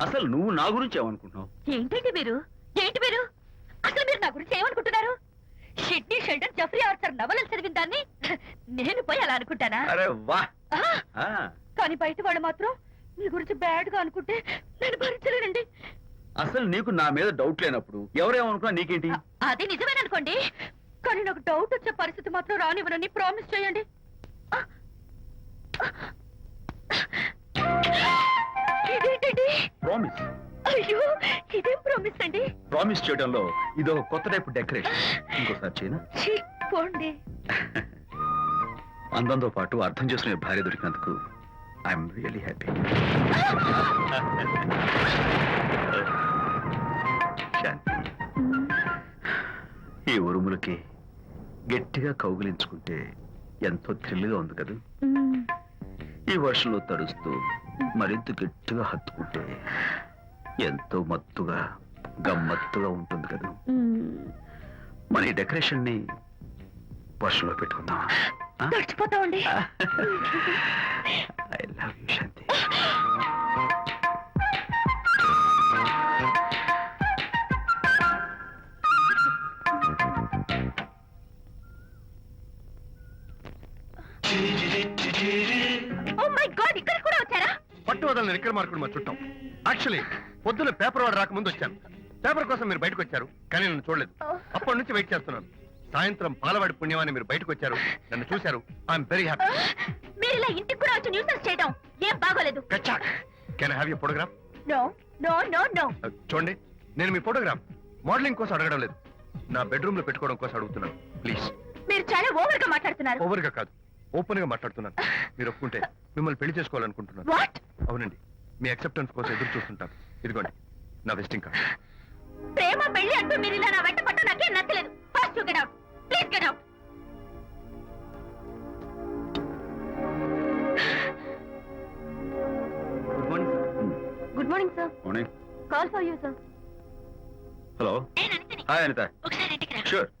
అసలు నువ్వు నా గురించి ఏమనుకుంటున్నావు? ఏంటండి మీరు అసలు మీరు నా గురించి ఏమనుకుంటున్నారు? షిడ్నీ షెల్డన్ జెఫ్రీ ఆర్చర్ నవలలు చదివిన దాన్ని నేను పోయి అలా అనుకుంటానా? అరే వా! కానీ బయట వాళ్ళు మాత్రం మీ గురించి బ్యాడ్ గా అనుకుంటే నేను భరించలేనండి. అసలు నీకు నా మీద డౌట్ లేనప్పుడు ఎవరేమనుకున్నా నీకేంటి? అది నిజమేననుకోండి, కానీ నాకు డౌట్ వచ్చే పరిస్థితి మాత్రం రానివ్వనని ప్రామిస్ చేయండి. ఇదేంటండి? ప్రామిస్. అయ్యో, ఇదేం ప్రామిస్ అండి? ప్రామిస్ చేయడంలో ఇదో కొత్త టైపు డెకరేషన్. ఇంకోసారి చేయనా? పోండి. అందంతో పాటు అర్థం చేసుకునే భార్య దొరికినందుకు ఐఎమ్ రియలీ హ్యాపీ. శాంతి, ఈ ఉరుములకి గట్టిగా కౌగిలించుకుంటే ఎంతో థ్రిల్గా ఉంది కదా. ఈ వర్షంలో తడుస్తూ మరింత గట్టిగా హత్తుకుంటే ఎంతో మత్తుగా గమ్మత్తుగా ఉంటుంది కదా. మన ఈ డెకరేషన్ ని వర్షంలో పెట్టుకుందాం. తడిచిపోతామండి. I love you Shanti. Oh my God, ఇక్కడ కూడా వచ్చారా? పట్టు వదలని నిక్కర మార్కుడు మా చుట్టాం. యాక్చువల్లీ పొద్దున్న పేపర్ వాడు రాకముందు వచ్చాను. పేపర్ కోసం మీరు బయటకు వచ్చారు, కానీ నన్ను చూడలేదు. అప్పటి నుంచి వెయిట్ చేస్తున్నాను. సాయంత్రం పాలవాడి పుణ్యమాన్ని మీరు బయటకు వచ్చారు, నన్ను చూశారు. I'm very happy. మీరు ఇలా ఇంటికి కూడా వచ్చి న్యూసెన్స్ చేయడం ఏం బాగోలేదు. Can I have your photograph? No no no no. చూడండి, నేను మీ ఫోటోగ్రాఫ్ మోడలింగ్ కోసం అడగడం లేదు, నా బెడ్రూమ్ లో పెట్టుకోవడం కోసం అడుగుతున్నాను. ప్లీజ్. మీరు చాలా ఓవర్ గా మాట్లాడుతున్నారు. ఓవర్ గా కాదు, ఓపెన్ గా మాట్లాడుతున్నాను. మీరు ఒప్పుకుంటే మిమ్మల్ని పెళ్లి చేసుకోవాలనుకుంటున్నాను. వాట్? అవునండి, మీ అక్సెప్టెన్స్ కోసం ఎదురు చూస్తుంటాను. ఇదిగోండి నా విజిటింగ్ కార్డ్. ప్రేమ పెళ్లి అంటూ మీరు ఇలా నా వెంట పట్ట నాకేం నచ్చలేదు. Fast to get out, please get out. Good morning. Good morning sir. Morning. Call for you sir. Hello. Hi Anita. ఒకసారి ఇంటికి రా. షూర్.